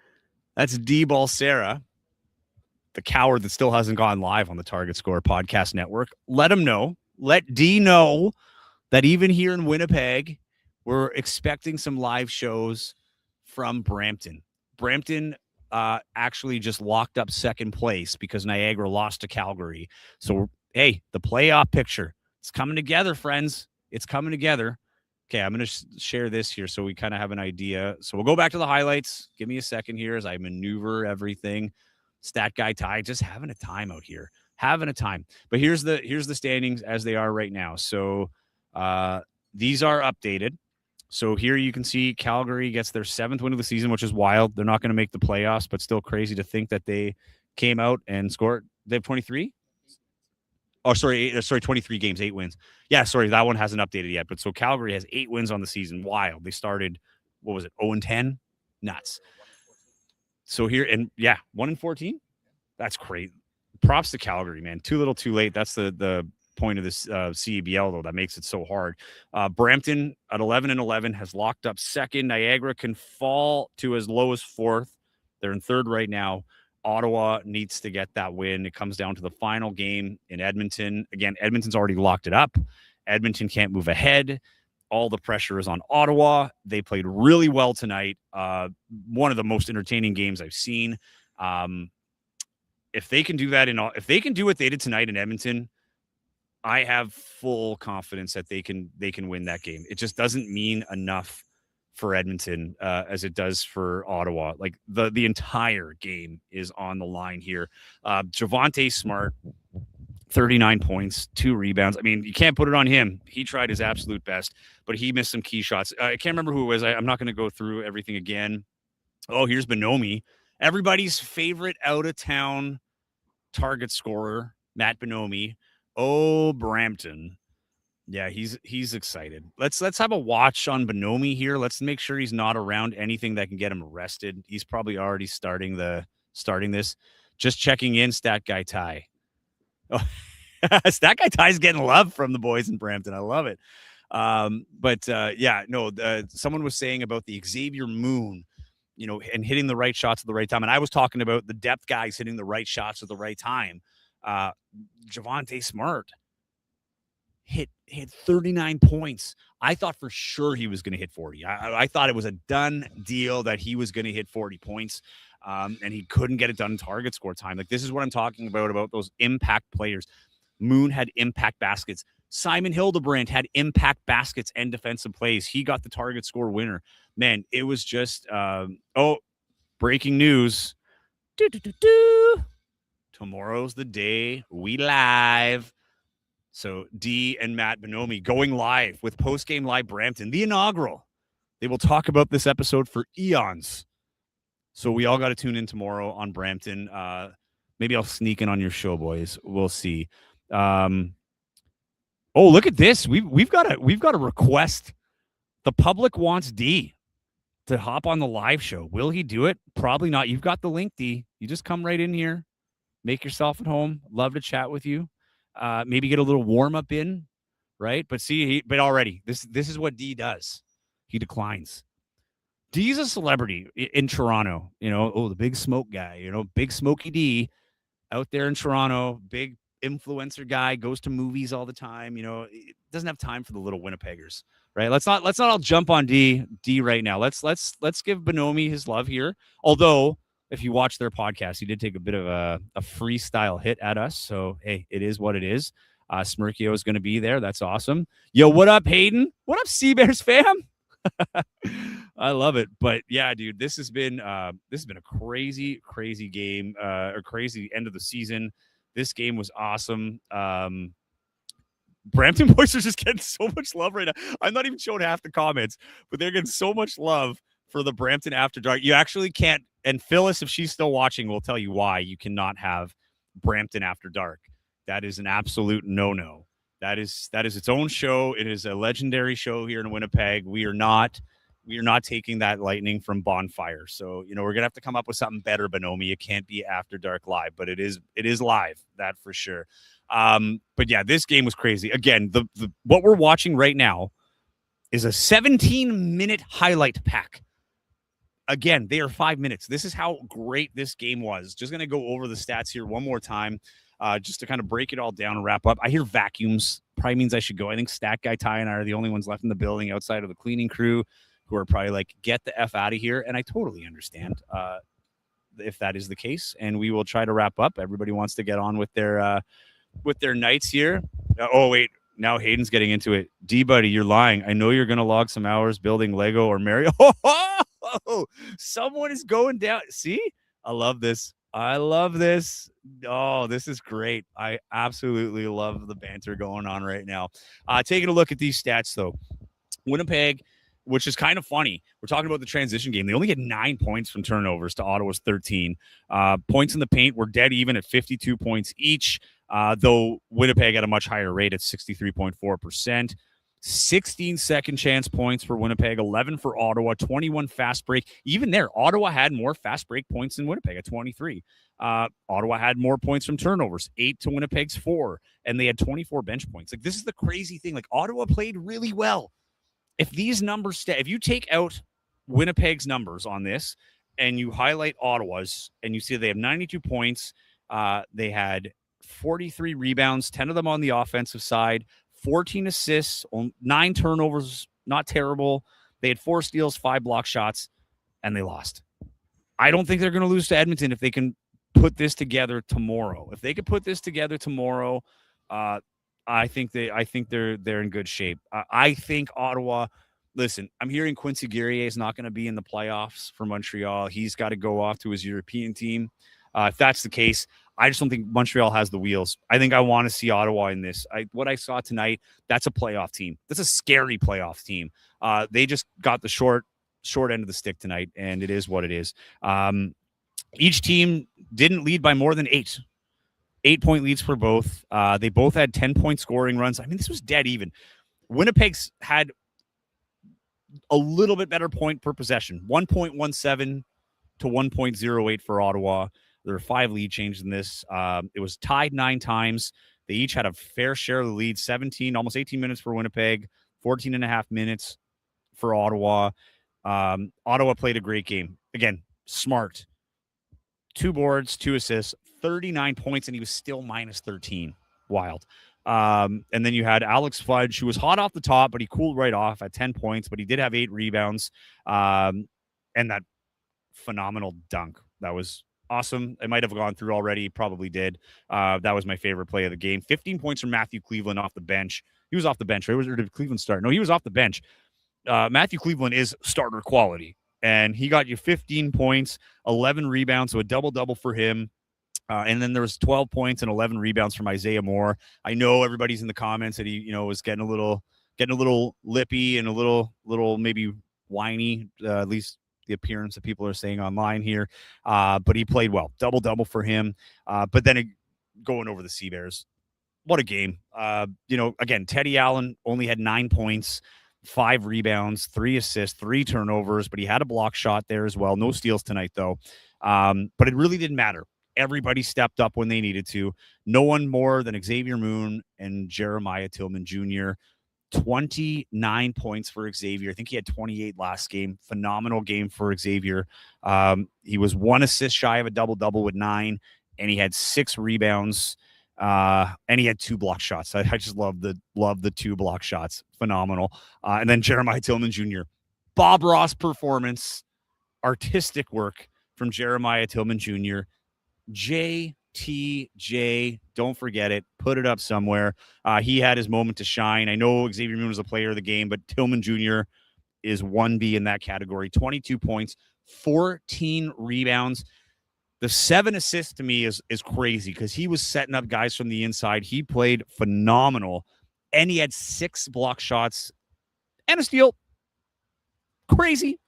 Speaker 1: That's D Balsera, the coward that still hasn't gone live on the Target Score Podcast Network. Let him know. Let D know that even here in Winnipeg, we're expecting some live shows from Brampton. Brampton actually just locked up second place because Niagara lost to Calgary. So, hey, the playoff picture, it's coming together, friends. It's coming together. Okay, I'm going to share this here so we kind of have an idea. So we'll go back to the highlights. Give me a second here as I maneuver everything. Stat Guy Ty, just having a time out here. Having a time. But here's the standings as they are right now. So these are updated. So here you can see Calgary gets their 7th win of the season, which is wild. They're not going to make the playoffs, but still crazy to think that they came out and scored. They have 23? Oh, sorry, 23 games, 8 wins. Yeah, sorry, that one hasn't updated yet. But so Calgary has 8 wins on the season. Wild. They started, 0-10? Nuts. So here, and yeah, 1-14? That's great. Props to Calgary, man. Too little, too late. That's the point of this CEBL, though, that makes it so hard. Brampton at 11-11 has locked up second. Niagara can fall to as low as 4th. They're in 3rd right now. Ottawa needs to get that win. It comes down to the final game in Edmonton. Again, Edmonton's already locked it up. Edmonton can't move ahead. All the pressure is on Ottawa. They played really well tonight. One of the most entertaining games I've seen. If they can do that if they can do what they did tonight in Edmonton, I have full confidence that they can win that game. It just doesn't mean enough for Edmonton as it does for Ottawa. Like the entire game is on the line here. Javonte Smart, 39 points, 2 rebounds. I mean, you can't put it on him. He tried his absolute best, but he missed some key shots. I can't remember who it was. I'm not going to go through everything again. Oh, here's Bonomi. Everybody's favorite out-of-town target scorer, Matt Bonomi. Oh, Brampton. Yeah, he's excited. Let's have a watch on Bonomi here. Let's make sure he's not around anything that can get him arrested. He's probably already starting this. Just checking in, Stat Guy Ty. Oh, Stat Guy Ty's getting love from the boys in Brampton. I love it. Someone was saying about the Xavier Moon, and hitting the right shots at the right time. And I was talking about the depth guys hitting the right shots at the right time. Javonte Smart hit 39 points. I thought for sure he was going to hit 40. I thought it was a done deal that he was going to hit 40 points, and he couldn't get it done in target score time. Like, this is what I'm talking about those impact players. Moon had impact baskets. Simon Hildebrandt had impact baskets and defensive plays. He got the target score winner. Man, it was just, breaking news. Tomorrow's the day we live. So D and Matt Bonomi going live with Postgame Live Brampton, the inaugural. They will talk about this episode for eons. So we all got to tune in tomorrow on Brampton. Maybe I'll sneak in on your show, boys. We'll see. Oh, look at this. We've got a request. The public wants D to hop on the live show. Will he do it? Probably not. You've got the link, D. You just come right in here, make yourself at home. Love to chat with you. Maybe get a little warm up in, right? But but already this is what D does. He declines. D's a celebrity in Toronto. The big smoke guy. Big Smoky D out there in Toronto. Big influencer guy, goes to movies all the time. Doesn't have time for the little Winnipeggers, right? Let's not all jump on D right now. Let's give Bonomi his love here. Although, if you watch their podcast, he did take a bit of a freestyle hit at us. So hey, it is what it is. Smirkio is going to be there. That's awesome. Yo, what up, Hayden? What up, Seabears fam? I love it. But yeah, dude, this has been a crazy game, or crazy end of the season. This game was awesome. Brampton boys are just getting so much love right now. I'm not even showing half the comments, but they're getting so much love for the Brampton After Dark. You actually can't, and Phyllis, if she's still watching, will tell you why you cannot have Brampton After Dark. That is an absolute no-no. That is its own show. It is a legendary show here in Winnipeg. We are not taking that lightning from Bonfire. So, we're gonna have to come up with something better, Bonomi. It can't be After Dark live, but it is live, that for sure. But yeah, this game was crazy. Again, the what we're watching right now is a 17-minute highlight pack. Again, they are 5 minutes. This is how great this game was. Just gonna go over the stats here one more time. Just to kind of break it all down and wrap up. I hear vacuums. Probably means I should go. I think Stat Guy Ty and I are the only ones left in the building outside of the cleaning crew who are probably like, get the F out of here. And I totally understand if that is the case. And we will try to wrap up. Everybody wants to get on with their nights here. Oh, wait. Now Hayden's getting into it. D-Buddy, you're lying. I know you're going to log some hours building Lego or Mario. Oh, someone is going down. See? I love this. Oh, this is great. I absolutely love the banter going on right now. Taking a look at these stats, though. Winnipeg, which is kind of funny. We're talking about the transition game. They only get 9 points from turnovers to Ottawa's 13. Points in the paint were dead even at 52 points each, though Winnipeg at a much higher rate at 63.4%. 16 second chance points for Winnipeg, 11 for Ottawa, 21 fast break. Even there, Ottawa had more fast break points than Winnipeg at 23. Ottawa had more points from turnovers, 8 to Winnipeg's 4, and they had 24 bench points. Like, this is the crazy thing. Like, Ottawa played really well. If these numbers if you take out Winnipeg's numbers on this and you highlight Ottawa's and you see they have 92 points, they had 43 rebounds, 10 of them on the offensive side, 14 assists, 9 turnovers, not terrible. They had 4 steals, 5 block shots, and they lost. I don't think they're going to lose to Edmonton if they can put this together tomorrow. If they could put this together tomorrow, I think they're in good shape. I think Ottawa. Listen, I'm hearing Quincy Guerrier is not going to be in the playoffs for Montreal. He's got to go off to his European team. If that's the case, I just don't think Montreal has the wheels. I think I want to see Ottawa in this. What I saw tonight, that's a playoff team. That's a scary playoff team. They just got the short end of the stick tonight, and it is what it is. Each team didn't lead by more than 8. 8-point leads for both. They both had 10-point scoring runs. I mean, this was dead even. Winnipeg's had a little bit better point per possession, 1.17 to 1.08 for Ottawa. There were 5 lead changes in this. It was tied 9 times. They each had a fair share of the lead, 17, almost 18 minutes for Winnipeg, 14 and a half minutes for Ottawa. Ottawa played a great game. Again, smart. 2 boards, 2 assists, 39 points, and he was still minus 13. Wild. And then you had Alex Fudge, who was hot off the top, but he cooled right off at 10 points, but he did have 8 rebounds. And that phenomenal dunk. That was awesome. It might have gone through already. Probably did. That was my favorite play of the game. 15 points from Matthew Cleveland off the bench. He was off the bench, right? Or did Cleveland start? No, he was off the bench. Matthew Cleveland is starter quality, and he got you 15 points, 11 rebounds, so a double-double for him. And then there was 12 points and 11 rebounds from Isaiah Moore. I know everybody's in the comments that he, was getting a little lippy and a little maybe whiny. At least the appearance that people are saying online here. But he played well. Double-double for him. But then going over the Sea Bears, what a game. Again, Teddy Allen only had 9 points, 5 rebounds, 3 assists, 3 turnovers, but he had a block shot there as well. No steals tonight, though. But it really didn't matter. Everybody stepped up when they needed to. No one more than Xavier Moon and Jeremiah Tillman Jr. 29 points for Xavier. I think he had 28 last game. Phenomenal game for Xavier. He was 1 assist shy of a double-double with 9, and he had 6 rebounds. And he had 2 block shots. I just love the 2 block shots. Phenomenal. And then Jeremiah Tillman Jr. Bob Ross performance, artistic work from Jeremiah Tillman Jr. JTJ, don't forget it. Put it up somewhere. He had his moment to shine. I know Xavier Moon was a player of the game, but Tillman Jr. is 1B in that category. 22 points, 14 rebounds. The 7 assists to me is crazy because he was setting up guys from the inside. He played phenomenal, and he had 6 block shots and a steal. Crazy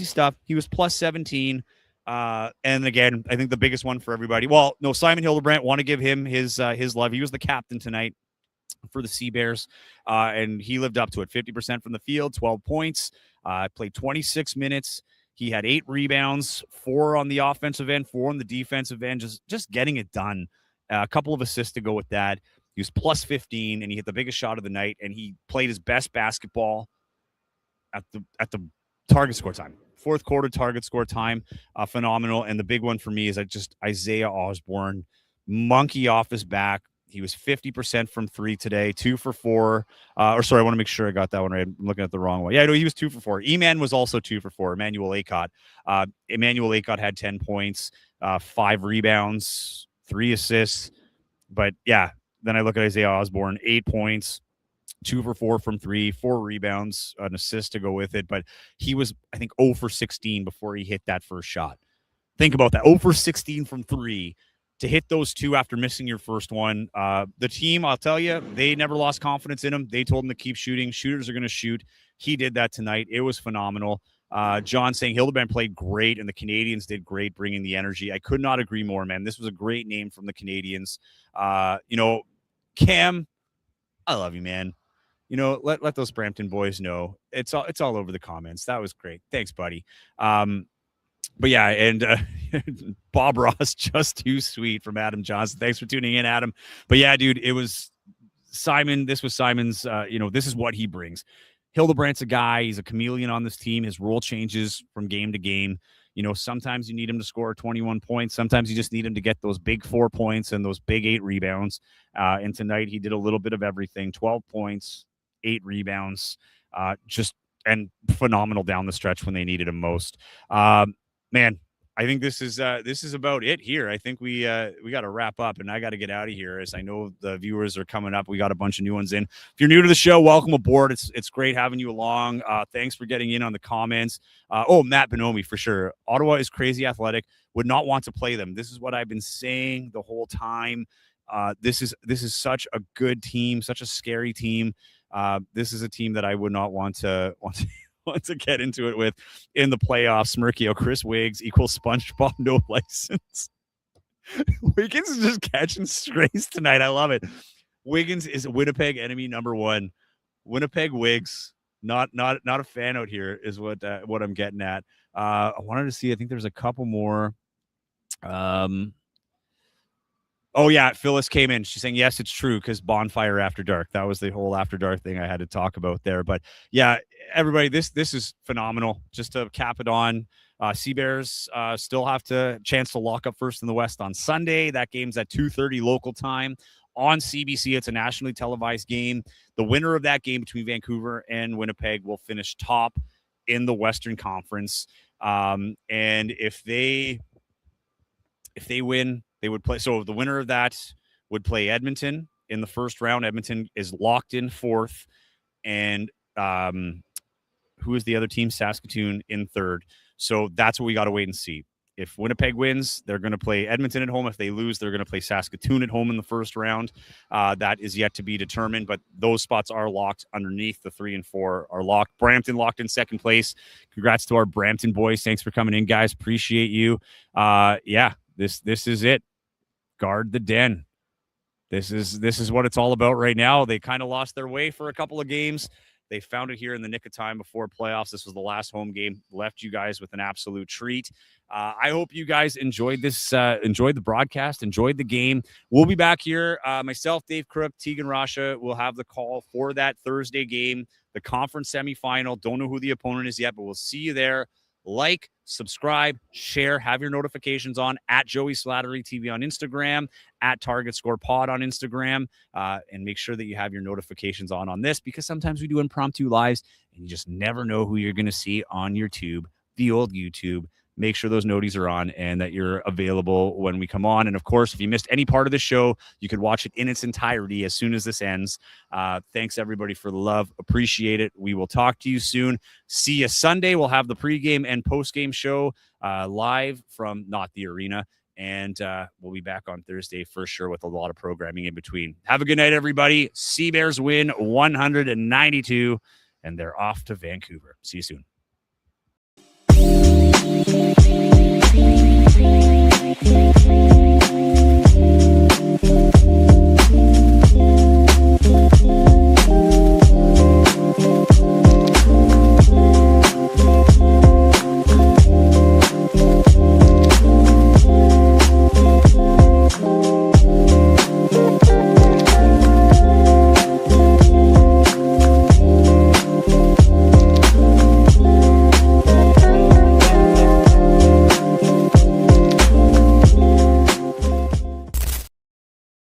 Speaker 1: stuff. He was plus 17. And again, I think the biggest one for everybody. Well, no, Simon Hildebrandt, want to give him his love. He was the captain tonight for the Sea Bears, and he lived up to it. 50% from the field, 12 points. Played 26 minutes. He had 8 rebounds, 4 on the offensive end, 4 on the defensive end, just getting it done. A couple of assists to go with that. He was plus 15, and he hit the biggest shot of the night, and he played his best basketball at the target score time. Fourth quarter target score time, phenomenal. And the big one for me is Isaiah Osborne, monkey off his back. He was 50% from 3 today, 2 for 4. I want to make sure I got that one right. I'm looking at the wrong one. Yeah, no, he was 2 for 4. E-Man was also 2 for 4. Emmanuel Acott. Emmanuel Acott had 10 points, 5 rebounds, 3 assists. But yeah, then I look at Isaiah Osborne, 8 points, 2 for 4 from 3, 4 rebounds, an assist to go with it. But he was, I think, 0 for 16 before he hit that first shot. Think about that. 0 for 16 from 3. To hit those 2 after missing your first one. The team, I'll tell you, they never lost confidence in him. They told him to keep shooting. Shooters are going to shoot. He did that tonight. It was phenomenal. John saying Hildebrandt played great, and the Canadians did great bringing the energy. I could not agree more, man. This was a great name from the Canadians. Cam, I love you, man. Let those Brampton boys know. It's all over the comments. That was great. Thanks, buddy. But yeah, and Bob Ross, just too sweet from Adam Johnson. Thanks for tuning in, Adam. But yeah, dude, it was Simon. This was Simon's, this is what he brings. Hildebrandt's a guy. He's a chameleon on this team. His role changes from game to game. Sometimes you need him to score 21 points. Sometimes you just need him to get those big 4 points and those big 8 rebounds. And tonight he did a little bit of everything. 12 points, 8 rebounds, and phenomenal down the stretch when they needed him most. Man, I think this is about it here. I think we got to wrap up, and I got to get out of here as I know the viewers are coming up. We got a bunch of new ones in. If you're new to the show, welcome aboard. It's great having you along. Thanks for getting in on the comments. Matt Bonomi for sure. Ottawa is crazy athletic. Would not want to play them. This is what I've been saying the whole time. This is such a good team, such a scary team. This is a team that I would not want to get into it with in the playoffs. Smirkio, Chris Wiggs equals SpongeBob, no license. Wiggins is just catching strays tonight. I love it. Wiggins is Winnipeg enemy number 1. Winnipeg Wiggs, not a fan out here is what I'm getting at. I wanted to see. I think there's a couple more. Oh, yeah, Phyllis came in. She's saying, yes, it's true, because bonfire after dark. That was the whole after dark thing I had to talk about there. But, yeah, everybody, this is phenomenal. Just to cap it on, Sea Bears still have a chance to lock up first in the West on Sunday. That game's at 2:30 local time on CBC. It's a nationally televised game. The winner of that game between Vancouver and Winnipeg will finish top in the Western Conference. And if they win, they would play. So the winner of that would play Edmonton in the first round. Edmonton is locked in 4th. And who is the other team? Saskatoon in 3rd. So that's what we got to wait and see. If Winnipeg wins, they're going to play Edmonton at home. If they lose, they're going to play Saskatoon at home in the first round. That is yet to be determined, but those spots are locked underneath. The 3 and 4 are locked. Brampton locked in second place. Congrats to our Brampton boys. Thanks for coming in, guys. Appreciate you. This is it. Guard the den. This is what it's all about right now. They kind of lost their way for a couple of games. They found it here in the nick of time before playoffs. This was the last home game. Left you guys with an absolute treat. I hope you guys enjoyed this, enjoyed the broadcast, enjoyed the game. We'll be back here. Myself, Dave Crook, Tegan Rasha will have the call for that Thursday game, the conference semifinal. Don't know who the opponent is yet, but we'll see you there. Like, subscribe, share, have your notifications on at Joey Slattery TV on Instagram, at Target Score Pod on Instagram, and make sure that you have your notifications on this, because sometimes we do impromptu lives and you just never know who you're going to see on your tube, the old YouTube. Make sure those noties are on and that you're available when we come on. And of course, if you missed any part of the show, you could watch it in its entirety as soon as this ends. Thanks everybody for the love. Appreciate it. We will talk to you soon. See you Sunday. We'll have the pregame and postgame show live from not the arena. And we'll be back on Thursday for sure with a lot of programming in between. Have a good night, everybody. Sea Bears win 192, and they're off to Vancouver. See you soon.